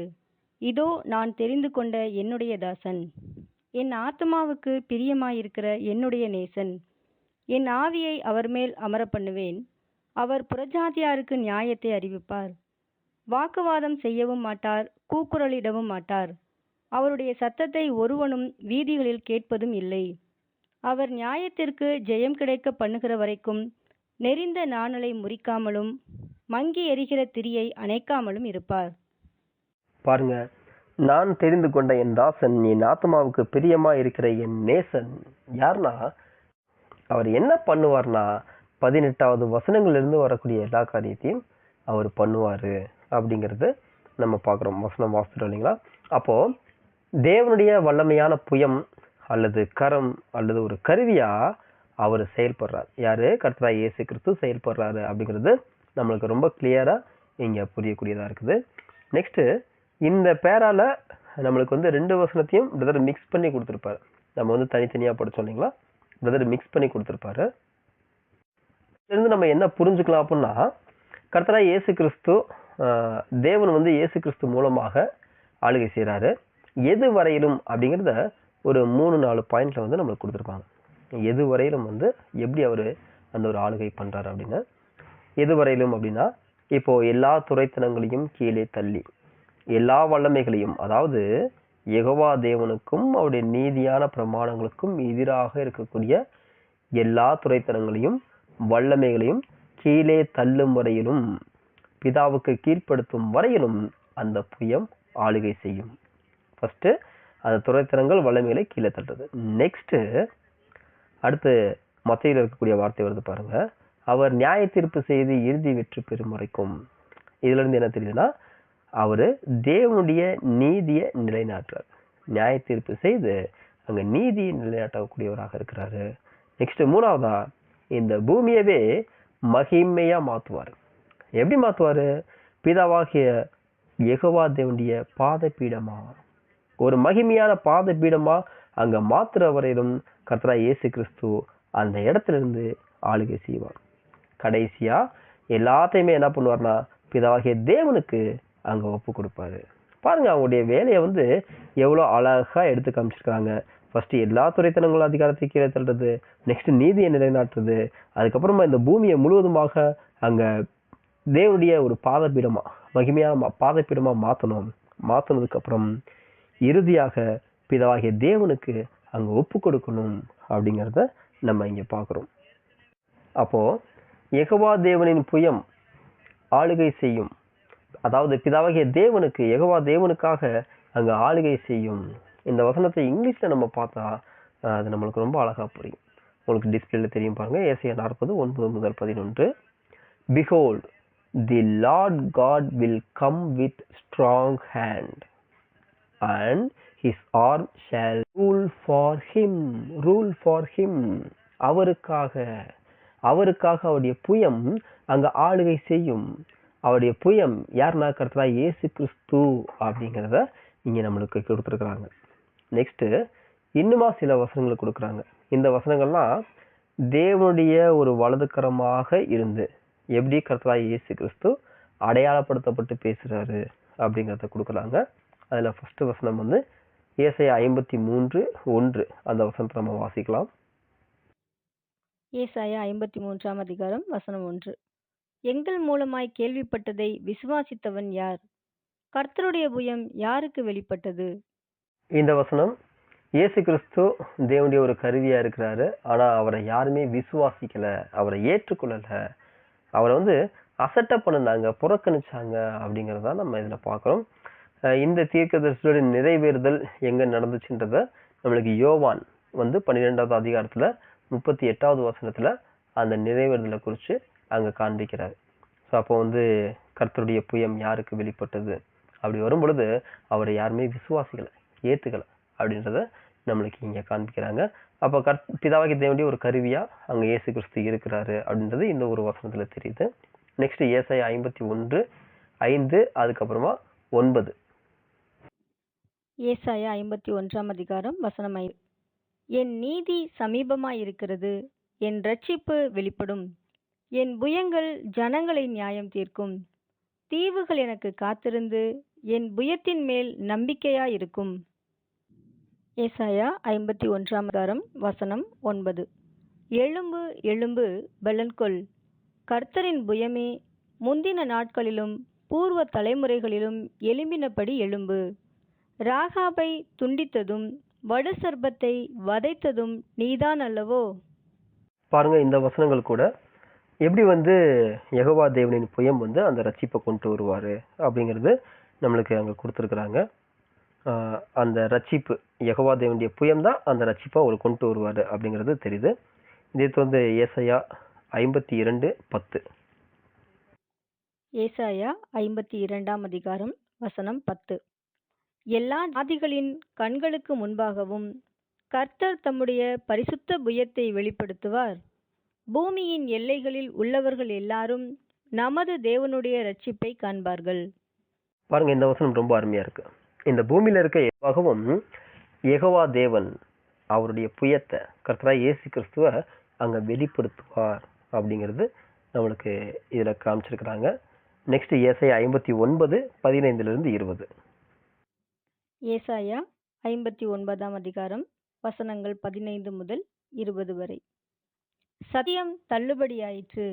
[SPEAKER 2] இதோ நான் தெரிந்து கொண்ட என்னுடைய தாசன், என் ஆத்துமாவுக்கு பிரியமாயிருக்கிற என்னுடைய நேசன். என் ஆவியை அவர் மேல் அமர பண்ணுவேன். அவர் புறஜாதியாருக்கு நியாயத்தை அறிவிப்பார். வாக்குவாதம் செய்யவும் மாட்டார், கூக்குரலிடவும் மாட்டார். அவருடைய சத்தத்தை ஒருவனும் வீதிகளில் கேட்பதும் இல்லை. அவர் நியாயத்திற்கு ஜெயம் கிடைக்க பண்ணுகிற வரைக்கும் நெரிந்த நாணலை முறிக்காமலும் மங்கி எரிகிற திரியை அணைக்காமலும் இருப்பார்.
[SPEAKER 1] பாருங்க, நான் தெரிந்து கொண்ட என் தாசன், என் ஆத்மாவுக்கு பிரியமா இருக்கிற என் நேசன் யாருன்னா, அவர் என்ன பண்ணுவார்னா 18வது வசனங்களிலிருந்து வரக்கூடிய எல்லா காரியத்தையும் அவர் பண்ணுவாரு அப்படிங்கிறது நம்ம பார்க்குறோம். வசனம் வாசிக்கிறோம் இல்லைங்களா? அப்போ தேவனுடைய வல்லமையான புயம் அல்லது கரம் அல்லது ஒரு கருவியா அவர் செயல்படுறார். யாரு? கர்த்தராகிய இயேசு கிறிஸ்து செயல்படுறாரு அப்படிங்கிறது நம்மளுக்கு ரொம்ப கிளியரா இங்க புரியக்கூடியதா இருக்குது. நெக்ஸ்ட், இந்த பேரால நம்மளுக்கு வந்து 2 வசனத்தையும் பிரதர் மிக்ஸ் பண்ணி கொடுத்துருப்பாரு. நம்ம வந்து தனித்தனியா படிச்சோம் இல்லைங்களா? பிரதர் மிக்ஸ் பண்ணி கொடுத்துருப்பாரு. இருந்து நம்ம என்ன புரிஞ்சுக்கலாம் அப்படின்னா, கர்த்தராகிய இயேசு கிறிஸ்து தேவன் வந்து இயேசு கிறிஸ்து மூலமாக ஆளுகை செய்யறாரு. எது வரையிலும் அப்படிங்கிறத ஒரு 3-4 பாயிண்ட்ல வந்து நம்மளுக்கு கொடுத்துருப்பாங்க. எது வரையிலும் வந்து எப்படி அவரு அந்த ஒரு ஆளுகை பண்றாரு அப்படின்னு. எது வரையிலும் அப்படின்னா, இப்போ எல்லா துரைத்தனங்களையும் கீழே தள்ளி எல்லா வல்லமைகளையும், அதாவது யெகோவா தேவனுக்கும் அவருடைய நீதியான பிரமாணங்களுக்கும் எதிராக இருக்கக்கூடிய எல்லா துரைத்தனங்களையும் வல்லமைகளையும் கீழே தள்ளும் வரையிலும், பிதாவுக்கு கீழ்ப்படுத்தும் வரையிலும் அந்த புயம் ஆளுகை செய்யும். ஃபர்ஸ்ட் அந்த துரைத்தனங்கள் வல்லமைகளை கீழே தள்ளுறது. நெக்ஸ்ட், அடுத்து மத்தேயுல இருக்கக்கூடிய வார்த்தை வருது பாருங்க. அவர் நியாய தீர்ப்பு செய்து இறுதி வெற்றி பெறும் வரைக்கும். இதுல இருந்து என்ன தெரியுதுன்னா, அவரு தேவனுடைய நீதியை நிலைநாட்டுறார். நியாய தீர்ப்பு செய்து அங்க நீதியை நிலைநாட்டக்கூடியவராக இருக்கிறாரு. நெக்ஸ்ட், 3வதா இந்த பூமியவே மகிமையா மாத்துவார். எப்படி மாத்துவாரு? பிதாவாகிய யெகோவா தேவனுடைய பாதபீடமா, ஒரு மகிமையான பாதபீடமா அங்க மாத்துற வரையிலும் கர்த்தராகிய இயேசு கிறிஸ்து அந்த இடத்துல இருந்து ஆளுகை செய்வார். கடைசியா எல்லாத்தையுமே என்ன பண்ணுவார்னா, பிதாவாகிய தேவனுக்கு அங்க ஒப்பு கொடுப்பாரு. பாருங்க, அவங்களுடைய வேலையை வந்து எவ்வளவு அழகா எடுத்து காமிச்சிருக்காங்க. ஃபர்ஸ்ட் எல்லா துரைத்தனங்களும் அதிகாரத்தை கீழே தள்ளுறது, நெக்ஸ்ட் நீதியை நிலைநாட்டுறது, அதுக்கப்புறமா இந்த பூமியை முழுவதுமாக அங்க தேவனுடைய ஒரு பாதபீடமா, மகிமையான பாதபீடமா மாத்தினதுக்கு அப்புறம் இறுதியாக பிதாவாகிய தேவனுக்கு அங்க ஒப்பு கொடுக்கணும் அப்படிங்கிறத நம்ம இங்க பார்க்கிறோம். அப்போ யெகோவா தேவனின் புயம் ஆளுகை செய்யும். அதாவது பிதாவாகிய தேவனுக்கு, யெகோவா தேவனுக்காக அங்க ஆளுகை செய்யும். இந்த வசனத்தை இங்கிலீஷ்ல நம்ம பார்த்தா அது நம்மளுக்கு ரொம்ப அழகா புரியும். உங்களுக்கு டிஸ்பிளேல தெரியும் பாருங்க. ஏசாயா 40:9-11. Behold, the Lord God will come with strong hand, and his arm shall rule for him. அவருக்காக அவருடைய புயம் அங்க ஆளுகை செய்யும். அவருடைய புயம் யாருன்னா, கர்த்தராகிய இயேசு கிறிஸ்து அப்படிங்கிறத இங்க நம்மளுக்கு கொடுத்துருக்காங்க. நெக்ஸ்ட், இன்னுமா சில வசனங்கள் கொடுக்குறாங்க. இந்த வசனங்கள்லாம் தேவனுடைய ஒரு வலதுகரமாக இருந்து எப்படி கர்த்தராகிய இயேசு கிறிஸ்து அடையாளப்படுத்தப்பட்டு பேசுறாரு அப்படிங்கிறத கொடுக்குறாங்க. அதுல ஃபர்ஸ்ட் வசனம் வந்து ஏசாயா 53:1. அந்த வசனத்தை நம்ம வாசிக்கலாம்.
[SPEAKER 2] ஏசாயா 53ஆம் அதிகாரம் வசனம் 1. எங்கள் மூலமாய் கேள்விப்பட்டதை விசுவாசித்தவன் யார்? கர்த்தருடைய புயம் யாருக்கு வெளிப்பட்டது?
[SPEAKER 1] இந்த வசனம் இயேசு கிறிஸ்து தேவனுடைய ஒரு கருவியா இருக்கிறாரு. ஆனா அவரை யாருமே விசுவாசிக்கல, அவரை ஏற்றுக்கொள்ளல, அவரை அசட்டை பண்ணினாங்க, புறக்கணிச்சாங்க அப்படிங்கிறத நம்ம இதுல பார்க்கிறோம். இந்த தீர்க்கதரிசியோட நிறைவேறுதல் எங்க நடந்துச்சுன்றத நம்மளுக்கு யோவான் 12வது அதிகாரத்துல 38வது வசனத்துல அந்த நிறைவேறுதலை குறித்து அங்க காண்பிக்கிறார். ஸோ அப்போ கர்த்தருடைய புயம் யாருக்கு வெளிப்பட்டது அப்படி வரும் பொழுது அவரை யாருமே விசுவாசிக்கல, ஏத்துக்கல அப்படின்றத நம்மளுக்கு இங்க காண்பிக்கிறாங்க. அப்போ பிதாவாகிய தேவனுடைய ஒரு கருவியா அங்க இயேசு கிறிஸ்து இருக்கிறாரு அப்படின்றது இந்த ஒரு வசனத்துல தெரியுது. நெக்ஸ்ட் ஏசாயா 51:5 அதுக்கப்புறமா 9.
[SPEAKER 2] ஏசாயா 51ஆம் அதிகாரம் வசனம் 5. என் நீதி சமீபமாயிருக்கிறது, என் இரட்சிப்பு வெளிப்படும், என் புயங்கள் ஜனங்களை நியாயம் தீர்க்கும், தீவுகள் எனக்கு காத்திருந்து என் புயத்தின் மேல் நம்பிக்கையாயிருக்கும். ஏசாயா 51ஆம் அதிகாரம் வசனம் 9. எழும்பு எழும்பு பலன்கொள், கர்த்தரின் புயமே, முந்தின நாட்களிலும் பூர்வ தலைமுறைகளிலும் எழும்பினபடி எழும்பு. ராகாபை துண்டித்ததும் வடு சர்ப்பத்தை வதைத்ததும் நீதான் அல்லவோ?
[SPEAKER 1] பாருங்க, இந்த வசனங்கள் கூட எப்படி யெகோவா தேவனின் புயம் அந்த ரட்சிப்பை கொண்டு வருவாரு அப்படிங்கிறது நம்மளுக்கு அங்க கொடுத்துருக்குறாங்க. அந்த ரட்சிப்பு யெகோவா தேவனுடைய புயம் தான் அந்த ரட்சிப்பை அவர் கொண்டு வருவாரு அப்படிங்கிறது தெரியுது. இது ஏசாயா 52:10.
[SPEAKER 2] ஏசாயா 52ஆம் அதிகாரம் வசனம் 10. எல்லா ஜாதிகளின் கண்களுக்கு முன்பாகவும் கர்த்தர் தம்முடைய பரிசுத்த புயத்தை வெளிப்படுத்துவார். பூமியின் எல்லைகளில் உள்ளவர்கள் எல்லாரும் நமது தேவனுடைய ரட்சிப்பை காண்பார்கள்.
[SPEAKER 1] பாருங்க, இந்த வசனம் ரொம்ப அருமையா இருக்கு. இந்த பூமியில இருக்க எல்லாகவும் யெகோவா தேவன் அவருடைய புயத்தை கர்த்தராகிய இயேசு கிறிஸ்துவ அங்க வெளிப்படுத்துவார் அப்படிங்கிறது நம்மளுக்கு இதுல காமிச்சிருக்கிறாங்க. நெக்ஸ்ட் ஏசாயா 59:15-20.
[SPEAKER 2] ஏசாயா 59ஆம் அதிகாரம் வசனங்கள் 15 முதல் 20 வரை. சத்தியம் தள்ளுபடியாயிற்று,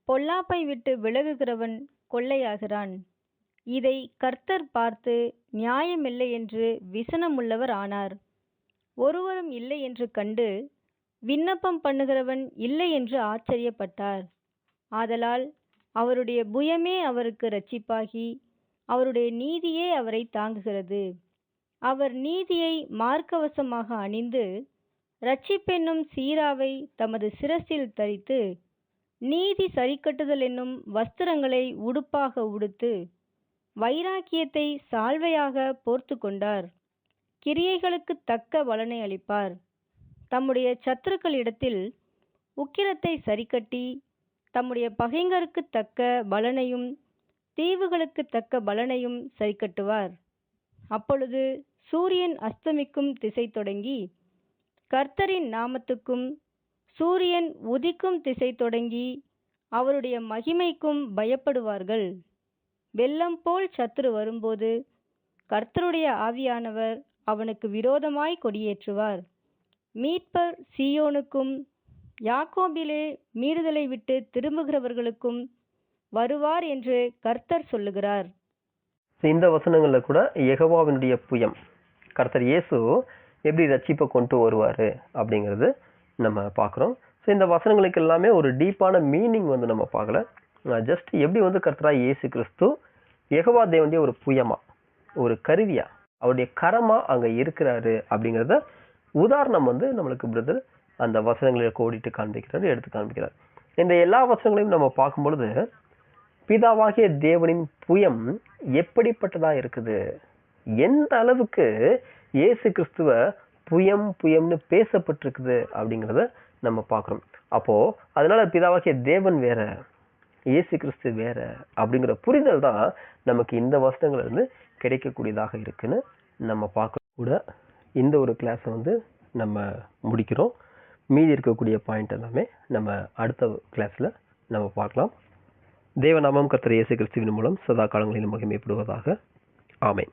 [SPEAKER 2] பொல்லாப்பை விட்டு விலகுகிறவன் கொள்ளையாகிறான். இதை கர்த்தர் பார்த்து நியாயமில்லை என்று விசனமுள்ளவர் ஆனார். ஒருவரும் இல்லை என்று கண்டு விண்ணப்பம் பண்ணுகிறவன் இல்லை என்று ஆச்சரியப்பட்டார். ஆதலால் அவருடைய புயமே அவருக்கு இரட்சிப்பாகி அவருடைய நீதியே அவரை தாங்குகிறது. அவர் நீதியை மார்க்கவசமாக அணிந்து இரட்சிப்பென்னும் சீராவை தமது சிரசில் தரித்து நீதி சரிக்கட்டுதல் என்னும் வஸ்திரங்களை உடுப்பாக உடுத்து வைராக்கியத்தை சால்வையாக போர்த்து கொண்டார். கிரியைகளுக்கு தக்க பலனை அளிப்பார். தம்முடைய சத்துருக்களிடத்தில் உக்கிரத்தை சரிக்கட்டி தம்முடைய பகைஞருக்கு தக்க பலனையும் தீவுகளுக்கு தக்க பலனையும் சரிக்கட்டுவார். அப்பொழுது சூரியன் அஸ்தமிக்கும் திசை தொடங்கி கர்த்தரின் நாமத்துக்கும் சூரியன் உதிக்கும் திசை தொடங்கி அவருடைய மகிமைக்கும் பயப்படுவார்கள். வெள்ளம் போல் சத்துரு வரும்போது கர்த்தருடைய ஆவியானவர் அவனுக்கு விரோதமாய் கொடியேற்றுவார். மீட்பர் சீயோனுக்கும் யாக்கோபிலே மீறுதலை விட்டு திரும்புகிறவர்களுக்கும் வருவார் என்று கர்த்தர் சொல்லுகிறார்.
[SPEAKER 1] இந்த வசனங்கள்ல கூட யெகோவாவினுடைய புயம் கர்த்தர் இயேசு எப்படி ரட்சிப்பை கொண்டு வருவாரு அப்படிங்கிறது நம்ம பார்க்குறோம். ஸோ இந்த வசனங்களுக்கு எல்லாமே ஒரு டீப்பான மீனிங் நம்ம பார்க்கல. ஜஸ்ட் எப்படி கர்த்தராகிய இயேசு கிறிஸ்து யெகோவா தேவனுடைய ஒரு புயமா, ஒரு கருவியா, அவருடைய கரமா அங்க இருக்கிறாரு அப்படிங்கிறத உதாரணம் நம்மளுக்கு பிரதர் அந்த வசனங்களை கோடிட்டு காண்பிக்கிறாரு, எடுத்து காண்பிக்கிறார். இந்த எல்லா வசனங்களையும் நம்ம பார்க்கும் பொழுது பிதாவாகிய தேவனின் புயம் எப்படிப்பட்டதா இருக்குது, எந்த அளவுக்கு இயேசு கிறிஸ்துவ புயம் புயம்னு பேசப்பட்டிருக்குது அப்படிங்கிறத நம்ம பார்க்குறோம். அப்போ அதனால பிதாவாகிய தேவன் வேற, இயேசு கிறிஸ்து வேற அப்படிங்கிற புரிதல் தான் நமக்கு இந்த வசனங்கள்ல இருந்து கிடைக்கக்கூடியதாக இருக்குன்னு நம்ம பார்க்க கூட இந்த ஒரு கிளாஸை நம்ம முடிக்கிறோம். மீதி இருக்கக்கூடிய பாயிண்ட் எல்லாமே நம்ம அடுத்த கிளாஸ்ல நம்ம பார்க்கலாம். தேவநாமம் கர்த்தர் இயேசு கிறிஸ்துவின் மூலம் சதா காலங்களிலும் மகிமைப்படுவதாக. ஆமென்.